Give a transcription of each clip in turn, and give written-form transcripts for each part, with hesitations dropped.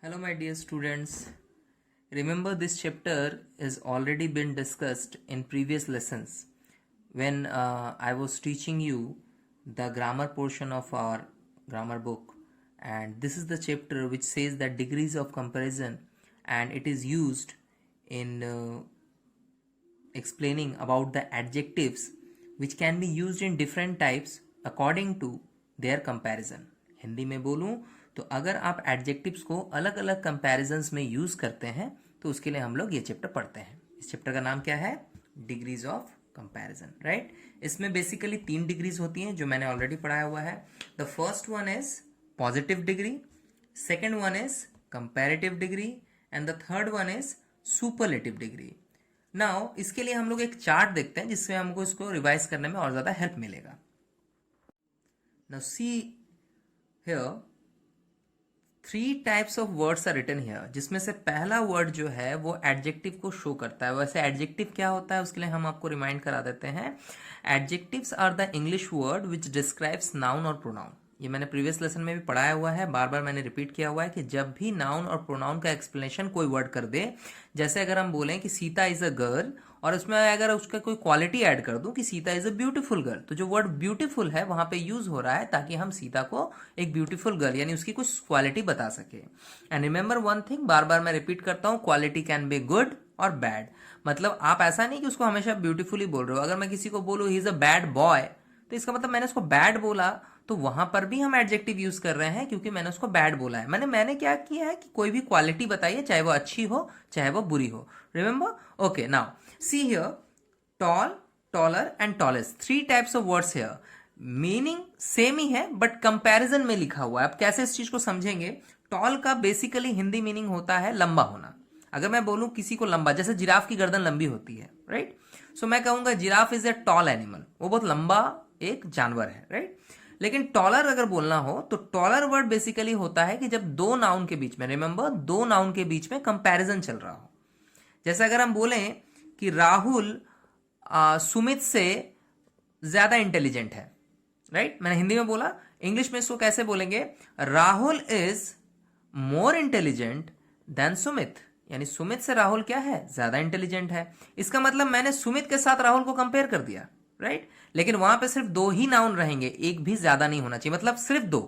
Hello, my dear students. Remember, this chapter has already been discussed in previous lessons when I was teaching you the grammar portion of our grammar book. And this is the chapter which says that degrees of comparison, and it is used in explaining about the adjectives which can be used in different types according to their comparison. Hindi में बोलूं तो अगर आप adjectives को अलग अलग comparisons में use करते हैं तो उसके लिए हम लोग ये चैप्टर पढ़ते हैं. इस चैप्टर का नाम क्या है? Degrees of comparison. राइट. इसमें बेसिकली 3 डिग्रीज होती हैं जो मैंने ऑलरेडी पढ़ाया हुआ है. The first one is positive degree, second one is comparative degree and the third one is superlative degree. Now इसके लिए हम लोग एक चार्ट देखते हैं जिससे हमको इसको रिवाइज करने में और ज्यादा हेल्प मिलेगा. Now see here 3 types of words are written here, जिसमें से पहला वर्ड जो है वो एडजेक्टिव को शो करता है. वैसे एडजेक्टिव क्या होता है उसके लिए हम आपको रिमाइंड करा देते हैं. Adjectives are the English word which describes noun और प्रोनाउन. ये मैंने प्रीवियस लेसन में भी पढ़ाया हुआ है, बार बार मैंने रिपीट किया हुआ है कि जब भी नाउन और प्रोनाउन का एक्सप्लेनेशन कोई वर्ड कर दे, जैसे अगर हम बोलें कि सीता इज अ गर्ल और उसमें अगर उसका कोई क्वालिटी ऐड कर दूं कि Sita is a beautiful girl, तो जो वर्ड ब्यूटीफुल है वहां पे यूज हो रहा है ताकि हम सीता को एक ब्यूटीफुल गर्ल यानी उसकी कुछ क्वालिटी बता सके. एंड रिमेंबर वन थिंग, बार बार मैं रिपीट करता हूं, क्वालिटी कैन बी गुड और बैड. मतलब आप ऐसा नहीं कि उसको हमेशा ब्यूटीफुली बोल रहे हो. अगर मैं किसी को बोलूं he is a bad boy तो इसका मतलब मैंने उसको बैड बोला, तो वहां पर भी हम एडजेक्टिव यूज कर रहे हैं क्योंकि मैंने उसको बैड बोला है. मैंने क्या किया है कि कोई भी क्वालिटी बताइए, चाहे वो अच्छी हो चाहे वो बुरी हो. Remember? Okay. Now see here, tall, taller and tallest, 3 types of words here. Meaning same ही है बट कंपैरिजन में लिखा हुआ है. अब कैसे इस चीज को समझेंगे? टॉल का बेसिकली हिंदी मीनिंग होता है लंबा होना. अगर मैं बोलूं किसी को लंबा, जैसे जिराफ की गर्दन लंबी होती है, राइट? सो मैं कहूंगा giraffe is a tall animal, वो बहुत लंबा एक जानवर है, राइट? लेकिन टॉलर अगर बोलना हो तो टॉलर वर्ड बेसिकली होता है कि जब 2 नाउन के बीच में, रिमेंबर 2 नाउन के बीच में कंपैरिजन चल रहा हो. जैसे अगर हम बोलें कि राहुल सुमित से ज्यादा इंटेलिजेंट है, राइट? मैंने हिंदी में बोला, इंग्लिश में इसको कैसे बोलेंगे? Rahul is more intelligent then Sumit, यानी सुमित से राहुल क्या है? ज्यादा इंटेलिजेंट है. इसका मतलब मैंने सुमित के साथ राहुल को कंपेयर कर दिया, राइट? लेकिन वहां पे सिर्फ 2 ही नाउन रहेंगे, एक भी ज्यादा नहीं होना चाहिए. मतलब सिर्फ 2,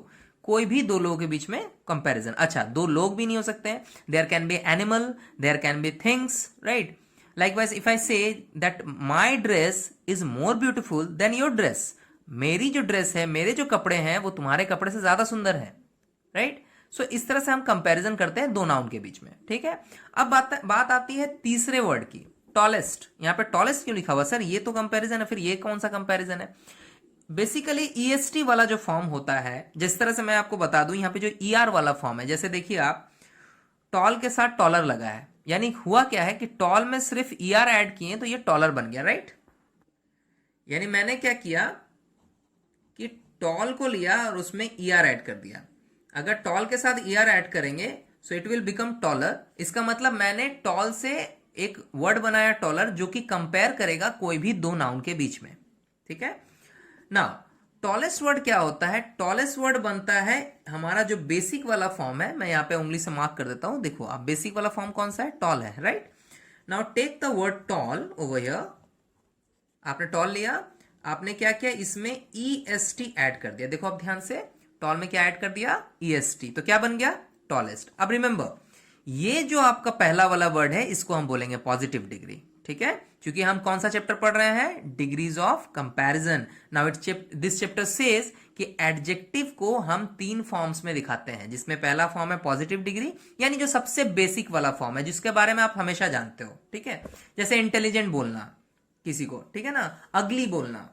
कोई भी 2 लोगों के बीच में कंपैरिजन. अच्छा, 2 लोग भी नहीं हो सकते हैं. There can be animal, there can be things, right? Likewise if I say that my dress is more beautiful then your dress, मेरी जो ड्रेस है, मेरे जो कपड़े हैं वो तुम्हारे कपड़े से ज्यादा सुंदर है, राइट? सो इस तरह से हम कंपैरिजन करते हैं 2 नाउन के बीच में. ठीक है. अब बात आती है तीसरे वर्ड की, टॉलेस्ट. यहां पे टॉलेस्ट क्यों लिखा हुआ? सर ये तो कंपैरिजन है, फिर ये कौन सा कंपैरिजन है? बेसिकली ईएसटी वाला जो फॉर्म होता है, जिस तरह से मैं आपको बता दूं, यहां पे जो ईआर वाला फॉर्म है, जैसे देखिए आप टॉल के साथ टॉलर लगा है, यानी हुआ क्या है कि टॉल में सिर्फ ईआर ऐड किए तो ये टॉलर बन गया, राइट? यानी मैंने क्या किया कि टॉल को लिया और उसमें ईआर ऐड कर दिया. अगर टॉल के साथ ईआर ऐड करेंगे so it will become taller. इसका मतलब मैंने टॉल से एक वर्ड बनाया टॉलर, जो कि कंपेयर करेगा कोई भी 2 नाउन के बीच में. ठीक है. नाउ टॉलेस्ट वर्ड क्या होता है? टॉलेस्ट वर्ड बनता है हमारा जो बेसिक वाला फॉर्म है. मैं यहां पे उंगली से मार्क कर देता हूं. देखो आप, बेसिक वाला फॉर्म कौन सा है? टॉल है, right? Now take the word tall over here. आपने टॉल लिया, आपने क्या किया? इसमें ईएसटी ऐड कर दिया. देखो आप ध्यान से, टॉल में क्या ऐड कर दिया? ईएसटी. तो क्या बन गया? टॉलेस्ट. अब रिमेंबर, ये जो आपका पहला वाला वर्ड है इसको हम बोलेंगे पॉजिटिव डिग्री. ठीक है, क्योंकि हम कौन सा चैप्टर पढ़ रहे हैं? Degrees of comparison. Now this chapter says कि एडजेक्टिव को हम 3 फॉर्म्स में दिखाते हैं, जिसमें पहला फॉर्म है पॉजिटिव डिग्री, यानी जो सबसे बेसिक वाला फॉर्म है जिसके बारे में आप हमेशा जानते हो. ठीक है, जैसे इंटेलिजेंट बोलना किसी को, ठीक है ना, अगली बोलना,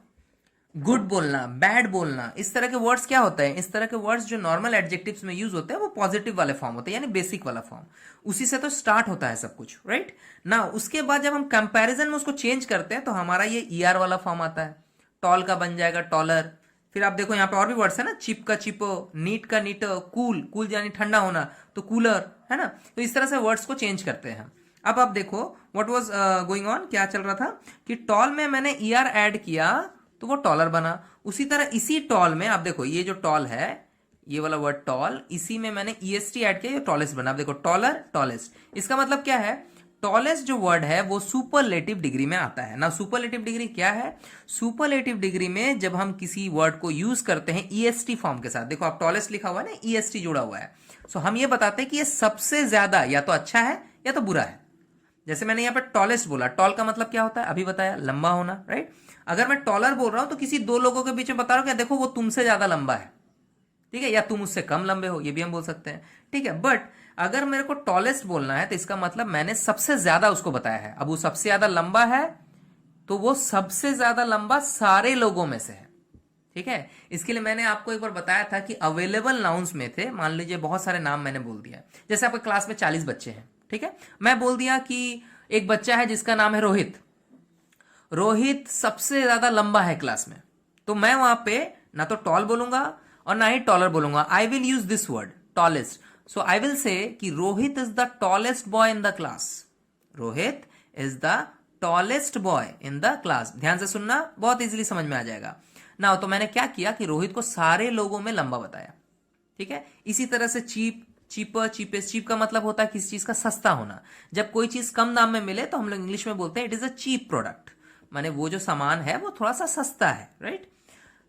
गुड बोलना, बैड बोलना, इस तरह के वर्ड्स क्या होते हैं? इस तरह के वर्ड्स जो नॉर्मल एडजेक्टिव्स में यूज होते हैं वो पॉजिटिव वाले फॉर्म होते हैं, यानी बेसिक वाला फॉर्म. उसी से तो स्टार्ट होता है सब कुछ, राइट? ना उसके बाद जब हम कंपैरिजन में उसको चेंज करते हैं तो हमारा ये ईआर वाला फॉर्म आता है. टॉल का बन जाएगा टॉलर. फिर आप देखो यहाँ पे और भी वर्ड्स है ना, चिप का चिपो, नीट का नीटो, कूल, कूल यानी ठंडा होना, तो कूलर, है ना? तो इस तरह से वर्ड्स को चेंज करते हैं. अब आप देखो व्हाट वाज गोइंग ऑन, क्या चल रहा था कि टॉल में मैंने ईआर ऐड किया तो वो टॉलर बना. उसी तरह इसी टॉल में आप देखो, ये जो टॉल है ये वाला वर्ड टॉल, इसी में मैंने EST ऐड किया, ये टॉलेस्ट बना। अब देखो टॉलर, टॉलेस्ट, इसका मतलब क्या है, टॉलेस्ट जो वर्ड है वो सुपरलेटिव डिग्री में आता है ना। सुपरलेटिव डिग्री क्या है, सुपरलेटिव डिग्री में जब हम किसी वर्ड को यूज करते हैं EST फॉर्म के साथ, देखो आप टॉलेस्ट लिखा हुआ है ना, EST जुड़ा हुआ है, सो हम ये बताते हैं कि ये सबसे ज्यादा या तो अच्छा है या तो बुरा है। जैसे मैंने यहाँ पे टॉलेस्ट बोला, टॉल का मतलब क्या होता है, अभी बताया, लंबा होना, राइट। अगर मैं टॉलर बोल रहा हूं तो किसी दो लोगों के बीच में बता रहा हूं क्या, देखो वो तुमसे ज्यादा लंबा है, ठीक है, या तुम उससे कम लंबे हो, ये भी हम बोल सकते हैं, ठीक है। बट अगर मेरे को टॉलेस्ट बोलना है तो इसका मतलब मैंने सबसे ज्यादा उसको बताया है। अब वो सबसे ज्यादा लंबा है तो वो सबसे ज्यादा लंबा सारे लोगों में से है, ठीक है। इसके लिए मैंने आपको एक बार बताया था कि अवेलेबल नाउन्स में थे, मान लीजिए बहुत सारे नाम मैंने बोल दिया, जैसे आपके क्लास में 40 बच्चे हैं, ठीक है, मैं बोल दिया कि एक बच्चा है जिसका नाम है रोहित, रोहित सबसे ज्यादा लंबा है क्लास में, तो मैं वहां पे ना तो टॉल बोलूंगा और ना ही टॉलर बोलूंगा, I will use this word tallest. So I will say कि Rohit is the tallest boy in the class, Rohit is the tallest boy in the class. ध्यान से सुनना, बहुत इजीली समझ में आ जाएगा ना। तो मैंने क्या किया कि रोहित को सारे लोगों में लंबा बताया, ठीक है। इसी तरह से चीप, चीपर, चीपेस्ट, चीप का मतलब होता है किसी चीज का सस्ता होना। जब कोई चीज कम दाम में मिले तो हम लोग इंग्लिश में बोलते हैं it is a cheap product, माने वो जो सामान है वो थोड़ा सा सस्ता है, राइट।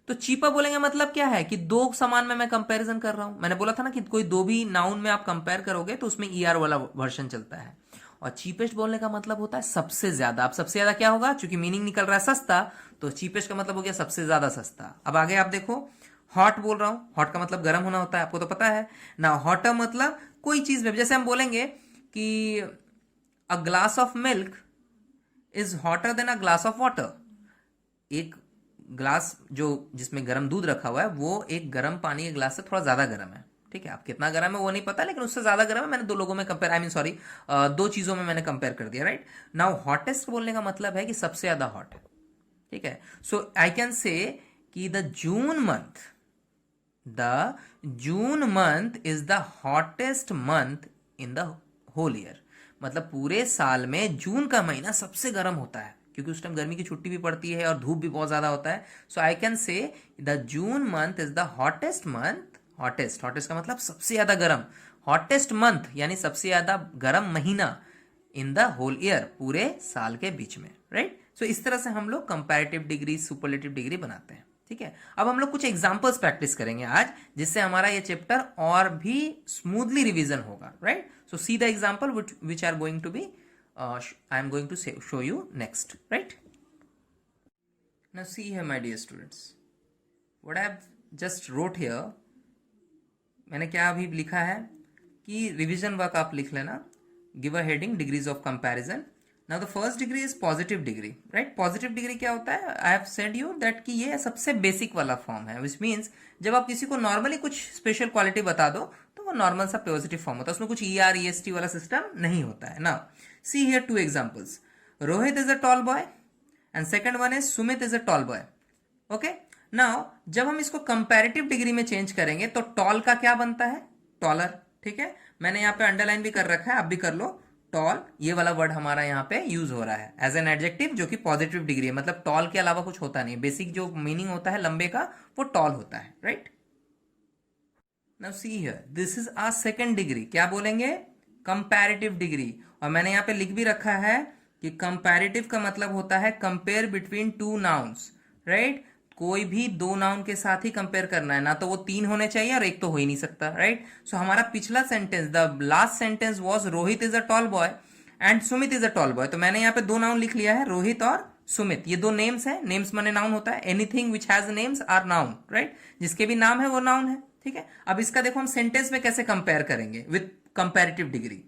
तो चीपर बोलेंगे मतलब क्या है कि दो सामान में मैं कंपैरिजन कर रहा हूं। मैंने बोला था ना कि कोई दो भी नाउन में आप कंपेयर करोगे तो उसमें ER वाला वर्जन चलता है। और चीपेस्ट बोलने का मतलब होता है सबसे ज्यादा। अब सबसे ज्यादा क्या होगा, चूंकि मीनिंग निकल रहा है सस्ता, तो चीपेस्ट का मतलब हो गया सबसे ज्यादा सस्ता। अब आगे आप देखो, हॉट बोल रहा हूं, हॉट का मतलब गर्म होना होता है, आपको तो पता है ना। हॉटर मतलब कोई चीज में, जैसे हम बोलेंगे कि a glass of milk is hotter then a glass of water. एक ग्लास जो जिसमें गर्म दूध रखा हुआ है वो एक गर्म पानी के ग्लास से थोड़ा ज्यादा गर्म है, ठीक है। आप कितना गर्म है वो नहीं पता, लेकिन उससे ज्यादा गर्म है। मैंने दो लोगों में कंपेयर, आई मीन सॉरी, दो चीजों में मैंने कंपेयर कर दिया, राइट। नाउ हॉटेस्ट बोलने का मतलब है कि सबसे ज्यादा हॉट है, ठीक है। सो आई कैन से कि the June month is the hottest month in the whole year. मतलब पूरे साल में जून का महीना सबसे गर्म होता है, क्योंकि उस टाइम गर्मी की छुट्टी भी पड़ती है और धूप भी बहुत ज्यादा होता है। So I can say the June month is the hottest month. Hottest, hottest का मतलब सबसे ज्यादा गर्म, हॉटेस्ट मंथ यानी सबसे ज्यादा गर्म महीना इन द होल ईयर, पूरे साल के बीच में, राइट। सो इस तरह से हम लोग कंपैरेटिव डिग्री, सुपरलेटिव डिग्री बनाते हैं, ठीक है। अब हम लोग कुछ एग्जांपल्स प्रैक्टिस करेंगे आज, जिससे हमारा ये चैप्टर और भी स्मूथली रिवीजन होगा, right. So see the example which are going to be I am going to show you next, right. Now see here my dear students, what I have just wrote here, मैंने क्या अभी लिखा है कि revision work आप लिख लेना, give a heading degrees of comparison. Now the first degree is positive degree, right. Positive degree क्या होता है, I have said you that कि ये सबसे बेसिक वाला फॉर्म है, विच मीन्स जब आप किसी को नॉर्मली कुछ स्पेशल क्वालिटी बता दो तो वो नॉर्मल सा पॉजिटिव फॉर्म होता है, उसमें कुछ ER EST वाला सिस्टम नहीं होता है ना। See here to examples, Rohit is a tall boy and second one is Sumit is a tall boy, okay. Now जब हम इसको कंपैरेटिव डिग्री में चेंज करेंगे तो टॉल का क्या बनता है, टॉलर, ठीक है। मैंने यहाँ पे अंडरलाइन भी कर रखा है, आप भी कर लो। टॉल, ये वाला वर्ड हमारा यहाँ पे यूज हो रहा है एज एन एडजेक्टिव, जो कि पॉजिटिव डिग्री है, मतलब टॉल के अलावा कुछ होता नहीं, बेसिक जो मीनिंग होता है लंबे का वो टॉल होता है, right. Now see here, this is a second degree, क्या बोलेंगे, कंपैरेटिव डिग्री। और मैंने यहाँ पे लिख भी रखा है कि कंपैरेटिव का मतलब होता है compare between two nouns, right. कोई भी दो नाउन के साथ ही कंपेयर करना है, ना तो वो तीन होने चाहिए और एक तो हो ही नहीं सकता, राइट। सो हमारा पिछला sentence, the last sentence was Rohit is a tall boy and Sumit is a tall boy. तो मैंने यहाँ पे दो नाउन लिख लिया है, रोहित और सुमित, ये दो नेम्स है। नेम्स माने नाउन होता है, anything which has names are noun, right. जिसके भी नाम है वो नाउन है, ठीक है। अब इसका देखो हम सेंटेंस में कैसे कंपेयर करेंगे with comparative degree.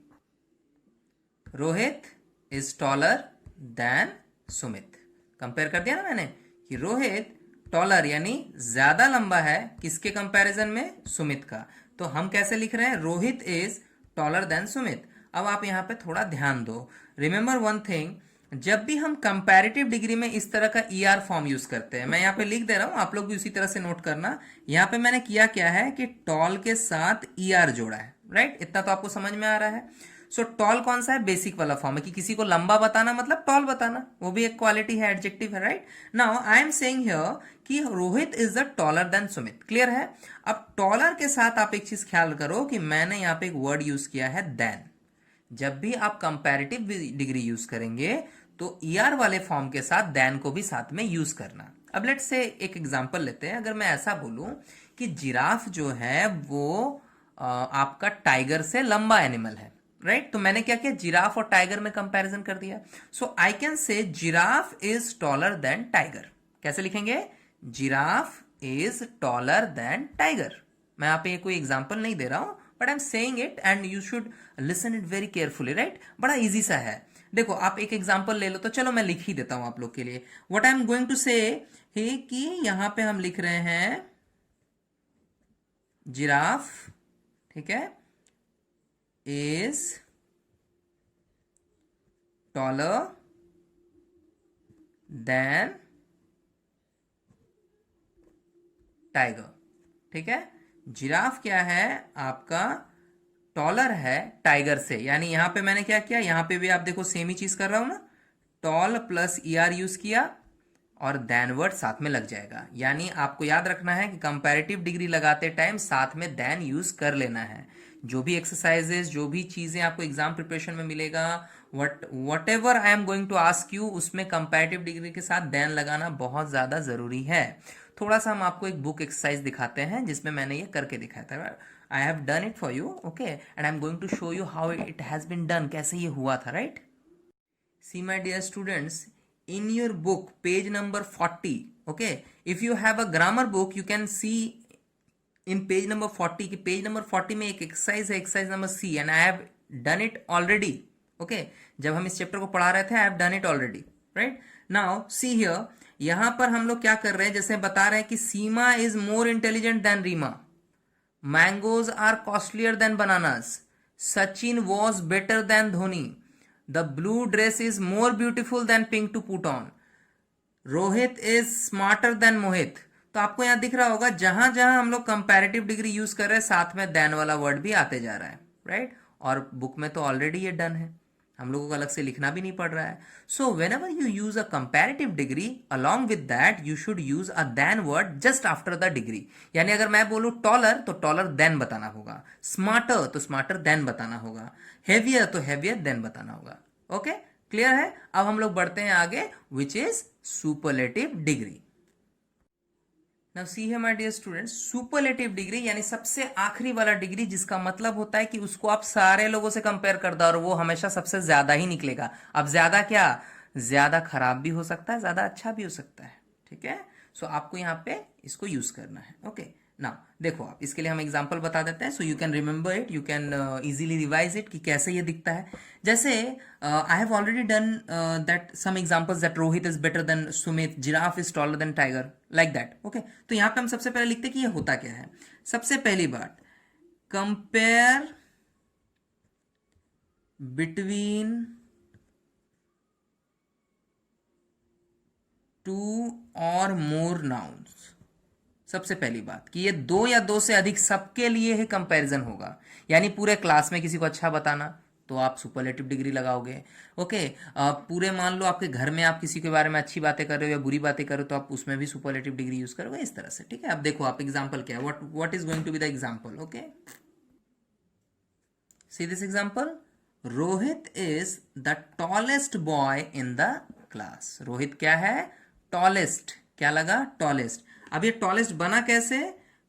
Rohit is taller than Sumit, compare कर दिया ना मैंने कि रोहित टॉलर यानी ज्यादा लंबा है, किसके कंपैरिजन में, सुमित का। तो हम कैसे लिख रहे हैं, Rohit is taller than Sumit. अब आप यहां पे थोड़ा ध्यान दो, रिमेंबर वन थिंग, जब भी हम कंपैरेटिव डिग्री में इस तरह का ER फॉर्म यूज करते हैं, मैं यहाँ पे लिख दे रहा हूं, आप लोग भी उसी तरह से नोट करना। यहाँ पे मैंने किया क्या है कि टॉल के साथ ER जोड़ा है, राइट। इतना तो आपको समझ में आ रहा है। सो टॉल कौन सा है? बेसिक वाला फॉर्म है कि किसी को लंबा बताना मतलब टॉल बताना, वो भी एक क्वालिटी है, एडजेक्टिव है, right? Now I am saying here कि Rohit is the taller than Sumit. Clear है? अब टॉलर के साथ आप एक चीज ख्याल करो कि मैंने यहां पे एक वर्ड यूज किया है देन। जब भी आप कंपैरेटिव डिग्री यूज करेंगे तो ईआर वाले फॉर्म के साथ देन को भी साथ में यूज करना। अब लेट्स से एक एग्जांपल लेते हैं। अगर मैं ऐसा बोलूं कि जिराफ जो है वो आपका टाइगर से लंबा एनिमल है, राइट? तो मैंने क्या किया? जिराफ और टाइगर में कंपैरिजन कर दिया। So I can say giraffe is taller than tiger. कैसे लिखेंगे? Giraffe is taller than tiger. मैं यहाँ पे कोई एग्जांपल नहीं दे रहा हूं, but I am saying it and you should listen it very carefully, right? बड़ा इजी सा है। देखो आप एक एग्जांपल ले लो, तो चलो मैं लिख ही देता हूं आप लोग के लिए। What I am going to say है कि यहां पे हम लिख रहे हैं जिराफ, ठीक है, इज टॉलर देन टाइगर। ठीक है, जिराफ क्या है आपका? टॉलर है टाइगर से। यानी यहां पे मैंने क्या किया? यहां पे भी आप देखो सेम ही चीज कर रहा हूं ना, टॉल प्लस ईआर यूज किया और देन वर्ड साथ में लग जाएगा। यानी आपको याद रखना है कि कंपैरेटिव डिग्री लगाते टाइम साथ में देन यूज कर लेना है। जो भी एक्सरसाइजेस, जो भी चीजें आपको एग्जाम प्रिपरेशन में मिलेगा, whatever I am going to ask you, उसमें कंपैरेटिव डिग्री के साथ देन लगाना बहुत ज्यादा जरूरी है। थोड़ा सा हम आपको एक बुक एक्सरसाइज दिखाते हैं जिसमें मैंने ये करके दिखाया था। I have done it for you, okay, and I am going to show you how it has been done, कैसे ये हुआ था, right? See my dear students, in your book page number 40, okay, if you have a grammar book you can see in page number 40 कि page number 40 में एक exercise है, exercise number C, and I have done it already. Okay, जब हम इस chapter को पढ़ा रहे थे I have done it already, right? Now see here, यहां पर हम लोग क्या कर रहे हैं? जैसे बता रहे हैं कि Seema is more intelligent than Reema, mangoes are costlier than bananas, Sachin was better than Dhoni, the blue dress is more beautiful than pink to put on, Rohit is smarter than मोहित। तो आपको यहां दिख रहा होगा जहां जहां हम लोग कंपैरेटिव डिग्री यूज कर रहे हैं साथ में देन वाला वर्ड भी आते जा रहा है, राइट? और बुक में तो ऑलरेडी ये डन है, हम लोगों को अलग से लिखना भी नहीं पड़ रहा है। So whenever you use a comparative degree, along with that you should use a then word just after the degree. यानी अगर मैं बोलूं टॉलर तो टॉलर देन बताना होगा, स्मार्टर तो स्मार्टर देन बताना होगा, हेवियर तो हेवियर देन बताना होगा। ओके, क्लियर है? अब हम लोग बढ़ते हैं आगे, which is superlative degree. Now see here my dear students, superlative degree यानी सबसे आखिरी वाला डिग्री, जिसका मतलब होता है कि उसको आप सारे लोगों से कंपेयर कर दो और वो हमेशा सबसे ज्यादा ही निकलेगा। अब ज्यादा क्या? ज्यादा खराब भी हो सकता है, ज्यादा अच्छा भी हो सकता है, ठीक है? सो आपको यहाँ पे इसको यूज करना है। ओके, नाउ देखो आप, इसके लिए हम एग्जांपल बता देते हैं so you can remember it, you can easily revise it कि कैसे ये दिखता है। जैसे I have already done that some examples that Rohit is better than Sumit, giraffe is taller than tiger, like that. Okay, तो यहाँ पे हम सबसे पहले लिखते हैं कि ये होता क्या है। सबसे पहली बात, कंपेयर बिटवीन टू और मोर नाउन्स। सबसे पहली बात कि ये दो या दो से अधिक सबके लिए ही कंपैरिजन होगा। यानी पूरे क्लास में किसी को अच्छा बताना तो आप सुपरलेटिव डिग्री लगाओगे। ओके, पूरे मान लो आपके घर में आप किसी के बारे में अच्छी बातें कर रहे हो या बुरी बातें कर रहे हो तो आप उसमें भी सुपरलेटिव डिग्री यूज करोगे, इस तरह से। ठीक है, अब देखो आप एग्जाम्पल क्या है, what is going to be the example. Okay, see this example, Rohit is the tallest boy in the class. Rohit क्या है? टॉलेस्ट। क्या लगा? टॉलेस्ट। अब ये टॉलेस्ट बना कैसे?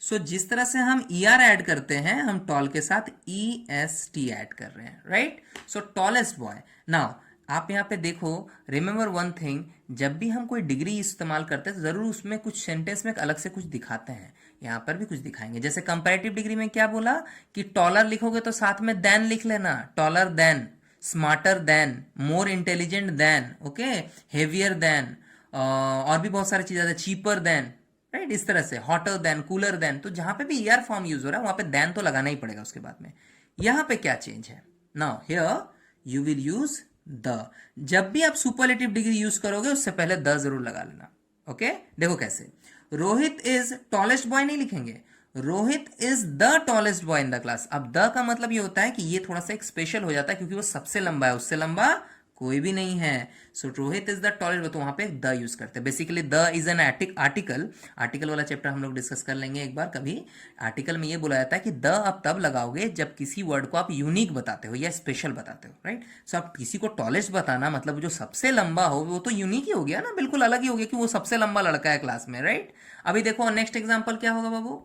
सो जिस तरह से हम ER ऐड करते हैं, हम टॉल के साथ EST ऐड कर रहे हैं, राइट? सो टॉलेस्ट बॉय। नाउ आप यहाँ पे देखो, रिमेंबर वन थिंग, जब भी हम कोई डिग्री इस्तेमाल करते हैं तो जरूर उसमें कुछ सेंटेंस में अलग से कुछ दिखाते हैं। यहाँ पर भी कुछ दिखाएंगे। जैसे कंपैरेटिव डिग्री में क्या बोला कि टॉलर लिखोगे तो साथ में देन लिख लेना, taller than, smarter than, more intelligent than, okay, heavier than, और भी बहुत सारी चीजें, चीपर देन, राइट? इस तरह से, हॉटर देन, कूलर देन। तो जहां पे भी ER फॉर्म यूज हो रहा है वहां पे देन तो लगाना ही पड़ेगा उसके बाद में। यहां पे क्या चेंज है? Now here you will use the. जब भी आप सुपरलेटिव डिग्री यूज करोगे उससे पहले द जरूर लगा लेना। ओके, देखो कैसे। रोहित इज टॉलेस्ट बॉय नहीं लिखेंगे, Rohit is the tallest boy in the class. अब द का मतलब ये होता है कि ये थोड़ा सा एक स्पेशल हो जाता है क्योंकि वो सबसे लंबा है, उससे लंबा कोई भी नहीं है। सो रोहित इज द टॉलेस्ट, तो वहां पे द यूज करते हैं। Basically the is an article. Article वाला चैप्टर हम लोग डिस्कस कर लेंगे एक बार कभी। आर्टिकल में ये बोला जाता है कि द आप तब लगाओगे जब किसी वर्ड को आप यूनिक बताते हो या स्पेशल बताते हो, राइट। सो आप किसी को टॉलेस्ट बताना मतलब जो सबसे लंबा हो वो तो यूनिक ही हो गया ना, बिल्कुल अलग ही हो गया कि वो सबसे लंबा लड़का है क्लास में, राइट। अभी देखो नेक्स्ट एग्जाम्पल क्या होगा बाबू।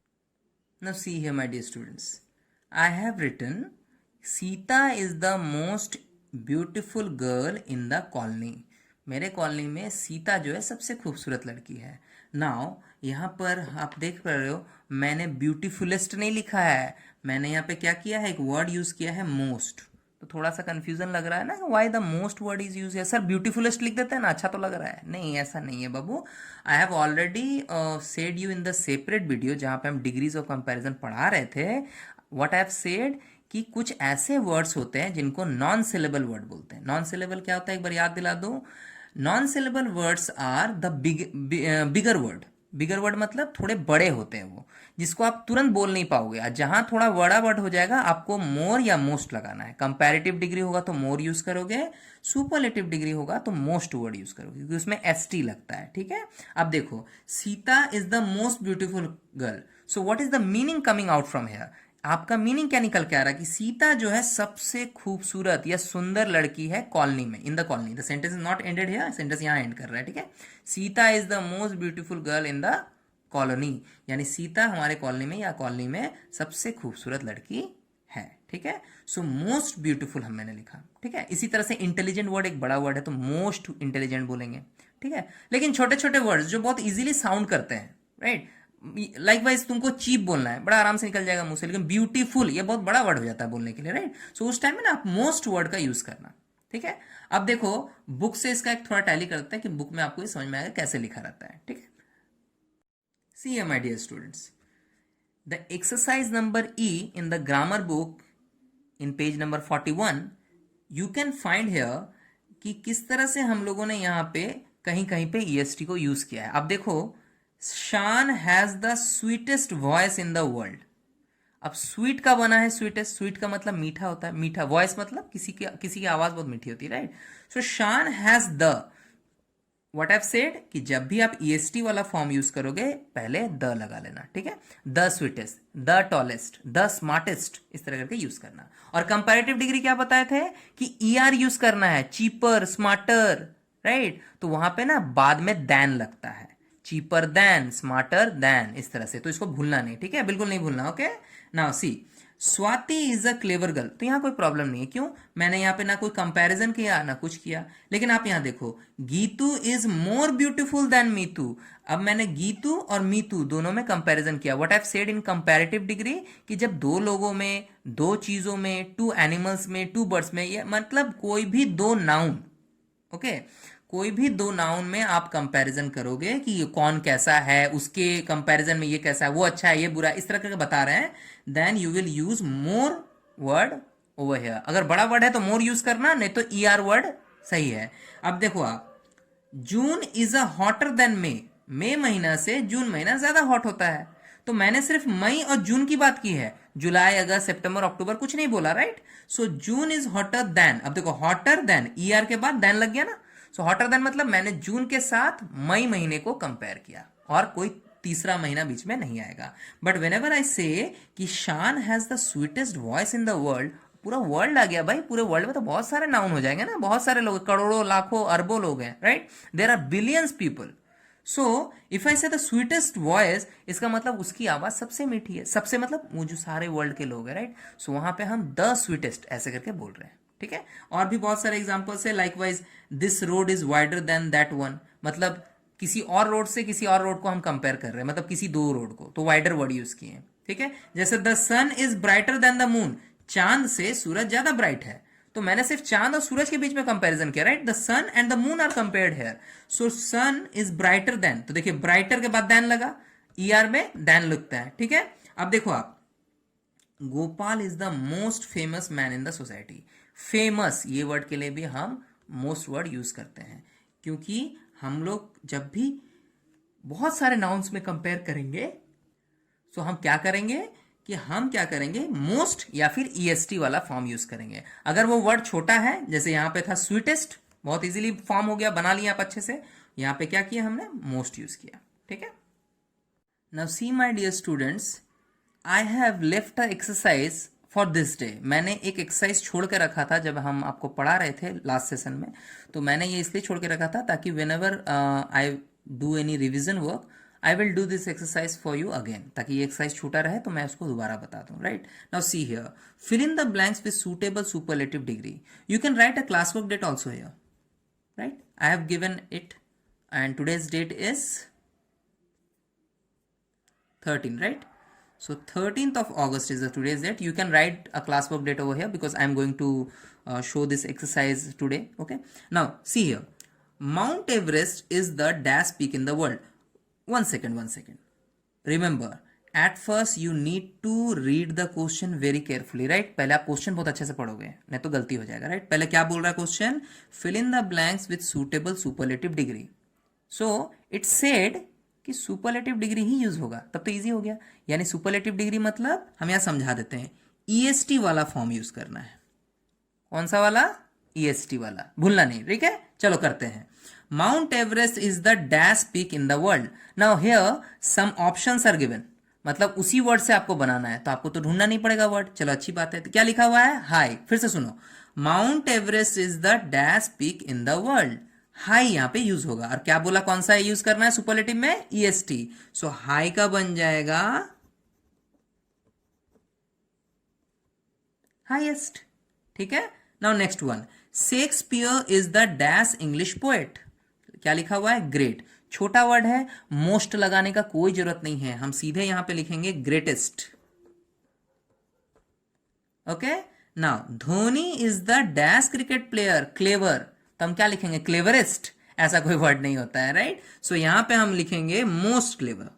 Now see here my dear students, I have written Sita is the most beautiful girl in the colony. मेरे कॉलोनी में सीता जो है सबसे खूबसूरत लड़की है। नाउ यहाँ पर आप देख पा रहे हो मैंने ब्यूटीफुलेस्ट नहीं लिखा है, मैंने यहाँ पे क्या किया है, एक वर्ड यूज किया है मोस्ट। तो थोड़ा सा कंफ्यूजन लग रहा है ना, why the most word is use है। सर ब्यूटीफुलेस्ट लिख देते हैं ना, अच्छा तो लग रहा है। नहीं, ऐसा नहीं है बाबू। I have already said you in the separate video जहाँ पे हम डिग्रीज ऑफ कंपैरिजन पढ़ा रहे थे, व्हाट आई हैव सेड कि कुछ ऐसे वर्ड्स होते हैं जिनको नॉन सिलेबल वर्ड बोलते हैं। नॉन सिलेबल क्या होता है एक बार याद दिला दूं। Non syllable words are the bigger word. Bigger word मतलब थोड़े बड़े होते हैं वो, जिसको आप तुरंत बोल नहीं पाओगे। जहां थोड़ा बड़ा वर्ड हो जाएगा आपको मोर या मोस्ट लगाना है। कंपैरेटिव डिग्री होगा तो मोर यूज करोगे, सुपरलेटिव डिग्री होगा तो मोस्ट वर्ड यूज करोगे क्योंकि उसमें एसटी लगता है, ठीक है। अब देखो Sita is the most beautiful girl, so what is the meaning coming out from here. आपका मीनिंग क्या निकल के आ रहा है कि सीता जो है सबसे खूबसूरत या सुंदर लड़की है कॉलोनी में, in the colony. The sentence is not ended here, sentence यहां एंड कर रहा है, ठीक है। Sita is the most beautiful girl in the colony, यानी सीता हमारे कॉलोनी में या कॉलोनी में सबसे खूबसूरत लड़की है, ठीक है। सो मोस्ट ब्यूटीफुल हम मैंने लिखा, ठीक है। इसी तरह से इंटेलिजेंट वर्ड एक बड़ा वर्ड है तो मोस्ट इंटेलिजेंट बोलेंगे, ठीक है। लेकिन छोटे छोटे वर्ड्स जो बहुत इजीली साउंड करते हैं, राइट, लाइकवाइज तुमको चीप बोलना है, बड़ा आराम से निकल जाएगा मुंह से, लेकिन ब्यूटीफुल ये बहुत बड़ा वर्ड हो जाता है बोलने के लिए, राइट। सो उस टाइम में ना आप मोस्ट वर्ड का यूज करना, ठीक है। अब देखो बुक से इसका एक थोड़ा टैली करते हैं कि बुक में आपको ये समझ में आएगा कैसे लिखा रहता है, ठीक है। See here my dear students, the exercise number E in the grammar book in page number 41 you can find here कि किस तरह से हम लोगों ने यहाँ पे कहीं कहीं पे EST को यूज किया है। अब देखो शान has the sweetest voice in the world. अब स्वीट का बना है स्वीटेस्ट, स्वीट का मतलब मीठा होता है, मीठा, वॉइस मतलब किसी की आवाज बहुत मीठी होती है, राइट। सो शान has the, what I have said कि जब भी आप ईएसटी वाला फॉर्म यूज करोगे पहले द लगा लेना, ठीक है। The sweetest, the tallest, the smartest, इस तरह करके यूज करना। और कंपैरेटिव डिग्री क्या बताए थे कि ईआर यूज करना है, चीपर, स्मार्टर, राइट। तो वहां पे ना बाद में दैन लगता है, चीपर देन, स्मार्टर देन, इस तरह से। तो इसको भूलना नहीं, ठीक है, बिल्कुल नहीं भूलना, okay. Now C Swati is a clever girl, तो यहां कोई प्रॉब्लम नहीं है। क्यों? मैंने यहां पे ना कोई कंपैरिजन किया ना कुछ किया। लेकिन आप यहां देखो Geetu is more beautiful then Meetu. अब मैंने गीतू और मीतू दोनों में कंपैरिजन किया। What I have said in comparative degree कि जब दो लोगों में, दो चीजों में, टू एनिमल्स में, टू बर्ड्स में, ये मतलब कोई भी दो नाउन, ओके, कोई भी दो नाउन में आप कंपैरिजन करोगे कि ये कौन कैसा है, उसके कंपैरिजन में ये कैसा है, वो अच्छा है, ये बुरा है, इस तरह करके बता रहे हैं, then you will use more word over here. अगर बड़ा वर्ड है तो मोर यूज करना, नहीं तो ईआर वर्ड सही है। अब देखो आप, June is a hotter than May महीना से जून महीना ज्यादा हॉट होता है। तो मैंने सिर्फ मई और जून की बात की है, जुलाई, अगस्त, सितंबर, अक्टूबर कुछ नहीं बोला, right. So June is hotter then. अब देखो हॉटर देन, ईआर के बाद देन लग गया ना। सो हॉटर देन मतलब मैंने जून के साथ मई महीने को कंपेयर किया और कोई तीसरा महीना बीच में नहीं आएगा। बट वेन एवर आई से कि शान has the sweetest voice in the world, पूरा वर्ल्ड आ गया भाई। पूरे वर्ल्ड में तो बहुत सारे नाउन हो जाएंगे ना, बहुत सारे लोग, करोड़ों, लाखों, अरबों लोग हैं, right. There are billions people. So if I say the sweetest voice, इसका मतलब उसकी आवाज सबसे मीठी है। सबसे मतलब वो जो सारे वर्ल्ड के लोग हैं, राइट। सो वहां पे हम द स्वीटेस्ट ऐसे करके बोल रहे हैं, ठीक है। और भी बहुत सारे एग्जांपल्स है, likewise this road is wider than that one, मतलब किसी और रोड से किसी और रोड को हम कंपेयर कर रहे हैं, मतलब किसी दो रोड को, तो वाइडर वर्ड यूज किए हैं, ठीक है। जैसे the sun is brighter than the moon, चांद से सूरज ज्यादा ब्राइट है। तो मैंने सिर्फ चांद और सूरज के बीच में कंपैरिजन किया, right. The sun and the moon are compared here, so sun is brighter than. तो देखिए ब्राइटर के बाद देन लगा, ईआर में देन लगता है, ठीक है। अब देखो आप, Gopal is the most famous man in the society. Famous ये वर्ड के लिए भी हम मोस्ट वर्ड यूज करते हैं, क्योंकि हम लोग जब भी बहुत सारे नाउन्स में कंपेयर करेंगे, सो हम क्या करेंगे कि हम क्या करेंगे, मोस्ट या फिर ईएसटी वाला फॉर्म यूज करेंगे। अगर वो वर्ड छोटा है, जैसे यहां पे था स्वीटेस्ट, बहुत इजीली फॉर्म हो गया, बना लिया आप अच्छे से, यहां पे क्या किया हमने, मोस्ट यूज किया। ठीक है, now see my dear students, I have left a exercise for this day. मैंने एक एक्सरसाइज छोड़ के रखा था जब हम आपको पढ़ा रहे थे लास्ट सेशन में, तो मैंने ये इसलिए छोड़ के रखा था ताकि when ever I do any revision work I will do this exercise for you again, ताकि ये एक्सरसाइज छूटा रहे तो मैं उसको दोबारा बता दूं। Right now see here, fill in the blanks with suitable superlative degree. You can write a class work date also here. Right, I have given it and today's date is 13, right? So 13th of August is the today's date. You can write a classwork date over here because I am going to show this exercise today. Okay. Now see here, Mount Everest is the dash peak in the world. One second. Remember, at first you need to read the question very carefully, right? पहले आप question बहुत अच्छे से पढ़ोगे, नहीं तो गलती हो जाएगा, right? पहले क्या बोल रहा है question, fill in the blanks with suitable superlative degree. So it said कि सुपरलेटिव डिग्री ही यूज होगा, तब तो इजी हो गया। यानी सुपरलेटिव डिग्री मतलब हम यहां समझा देते हैं, ईएसटी वाला फॉर्म यूज करना है। कौन सा वाला, ईएसटी वाला, भूलना नहीं। ठीक है, चलो करते हैं। Mount Everest is the dash peak in the world. Now here some options are given, मतलब उसी वर्ड से आपको बनाना है, तो आपको तो ढूंढना नहीं पड़ेगा वर्ड। चलो अच्छी बात है, तो क्या लिखा हुआ है, हाई। फिर से सुनो, mount Everest is the dash peak in the world. High यहां पे यूज होगा, और क्या बोला, कौन सा यूज करना है सुपरलेटिव में, ईएसटी। सो हाई का बन जाएगा हाईएस्ट। ठीक है, now next one, Shakespeare is the dash English poet. क्या लिखा हुआ है, ग्रेट। छोटा वर्ड है, मोस्ट लगाने का कोई जरूरत नहीं है, हम सीधे यहां पे लिखेंगे greatest. Okay, now Dhoni is the dash cricket player, clever, तो हम क्या लिखेंगे, क्लेवरेस्ट। ऐसा कोई वर्ड नहीं होता है, राइट? सो यहां पे हम लिखेंगे मोस्ट क्लेवर।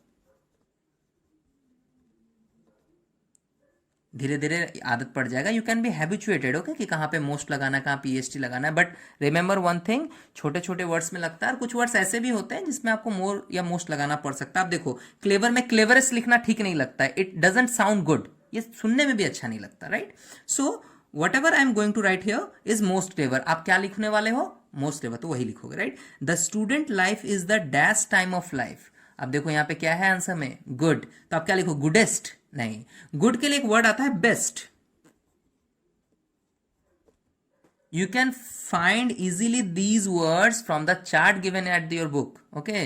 धीरे धीरे आदत पड़ जाएगा, you can be habituated, okay, कि कहां पे मोस्ट लगाना है, कहां पीएचटी लगाना है। बट रिमेंबर वन थिंग, छोटे छोटे वर्ड्स में लगता है, और कुछ वर्ड्स ऐसे भी होते हैं जिसमें आपको मोर या मोस्ट लगाना पड़ सकता है। आप देखो, क्लेवर में क्लेवरेस्ट लिखना ठीक नहीं लगता है, इट डजंट साउंड गुड, ये सुनने में भी अच्छा नहीं लगता, right? So whatever I am going to write here is most clever. आप क्या लिखने वाले हो, मोस्ट क्लेवर, तो वही लिखोगे, right? The student life is the dash time of life. अब देखो यहां पे क्या है आंसर में, गुड, तो आप क्या लिखो, गुडेस्ट नहीं, गुड के लिए एक वर्ड आता है best. You can find easily these words from the chart given at your book. Okay,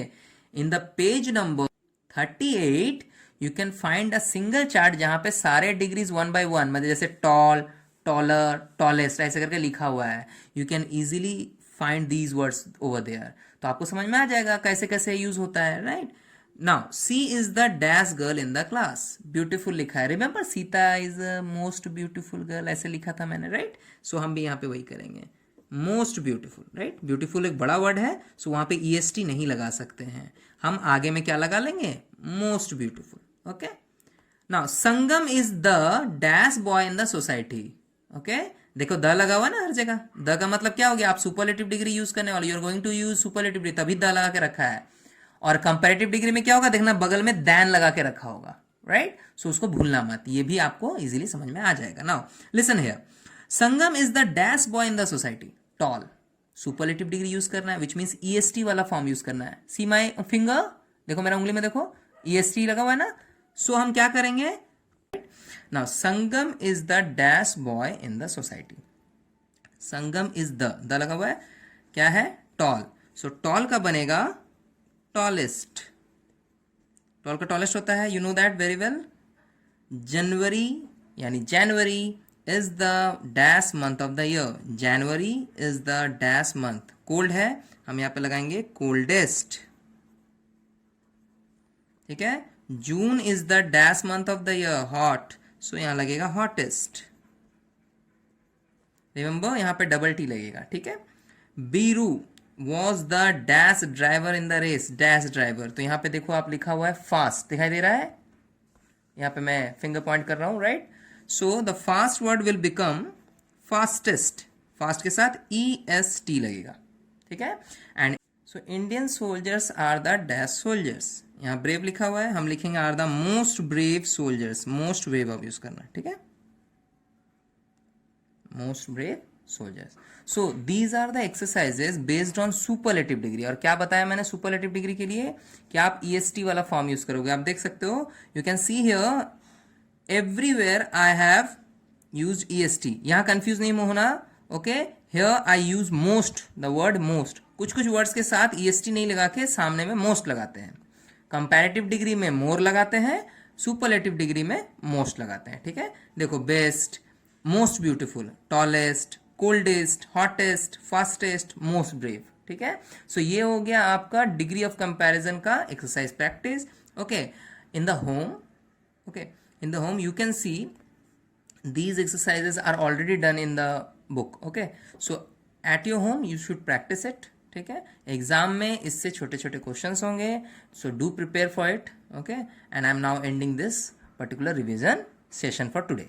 in the page number 38 you can find a single chart जहां पे सारे डिग्रीज 1 by 1, मतलब जैसे टॉल, टॉलर, टॉलेस्ट ऐसे करके लिखा हुआ है। You can easily find these words over there, तो आपको समझ में आ जाएगा कैसे कैसे यूज होता है, right? Now C is the dash girl in the class, beautiful लिखा है, remember Sita is most beautiful girl, ऐसे लिखा था मैंने, राइट? सो हम भी यहाँ पे वही करेंगे, मोस्ट ब्यूटीफुल, राइट? ब्यूटीफुल एक बड़ा वर्ड है, सो वहां पे ईएसटी नहीं लगा सकते हैं, हम आगे में क्या लगा लेंगे, most beautiful. Okay, now Sangam is the dash boy in the society. Okay, देखो द लगा हुआ ना हर जगह, द का मतलब क्या हो गया, आप सुपरलेटिव डिग्री यूज करने वाले, you are going to use superlative degree, तभी द लगा के रखा है। और कंपैरेटिव डिग्री में क्या होगा, देखना बगल में दैन लगा के रखा होगा, राइट? सो उसको भूलना मत, ये भी आपको इजीली समझ में आ जाएगा। Now listen here, Sangam is the dash boy in the society, tall, superlative degree use करना है, विच मीन्स ईएसटी वाला फॉर्म यूज करना है। सी माई फिंगर, देखो मेरा उंगली में देखो ईएसटी लगा हुआ है ना, सो हम क्या करेंगे, now Sangam is the dash boy in the society, Sangam is the लगा हुआ है, क्या है, टॉल, सो टॉल का बनेगा टॉलेस्ट, टॉल का टॉलेस्ट होता है, you know that very well. जनवरी यानी January is the dash month of the year, January is the dash month, cold है, हम यहां पे लगाएंगे कोल्डेस्ट, ठीक है? June is the dash month of the year, hot, so यहां लगेगा हॉटेस्ट, रिमेंबर यहां पे डबल टी लगेगा, ठीक है? Biru was the dash driver in the race, dash driver, तो यहां पे देखो आप लिखा हुआ है फास्ट, दिखाई दे रहा है, यहां पे मैं फिंगर पॉइंट कर रहा हूं, right? So the fast word will become fastest, fast के साथ EST लगेगा, ठीक है? And so Indian soldiers are the dash soldiers, यहाँ ब्रेव लिखा हुआ है, हम लिखेंगे are the most brave soldiers, most brave अब यूज करना है, ठीक है, most brave soldiers. So these are the exercises based on superlative degree. और क्या बताया मैंने सुपरलेटिव डिग्री के लिए, कि आप ईएसटी वाला फॉर्म यूज करोगे। आप देख सकते हो, you can see here everywhere I have used EST, यहां कंफ्यूज नहीं होना, okay. Here I use most, the word most, कुछ कुछ वर्ड्स के साथ ईएसटी नहीं लगा के सामने में मोस्ट लगाते हैं। कंपैरेटिव डिग्री में मोर लगाते हैं, सुपरलेटिव डिग्री में मोस्ट लगाते हैं, ठीक है। देखो, best, most beautiful, tallest, coldest, hottest, fastest, most brave, ठीक है। सो ये हो गया आपका डिग्री ऑफ कंपैरिजन का exercise practice, okay. In the home, okay, in the home you can see these exercises are already done in the book, okay, so at your home you should practice it, ठीक है। Exam में इससे छोटे छोटे questions होंगे, so do prepare for it, okay, and I am now ending this particular revision session for today.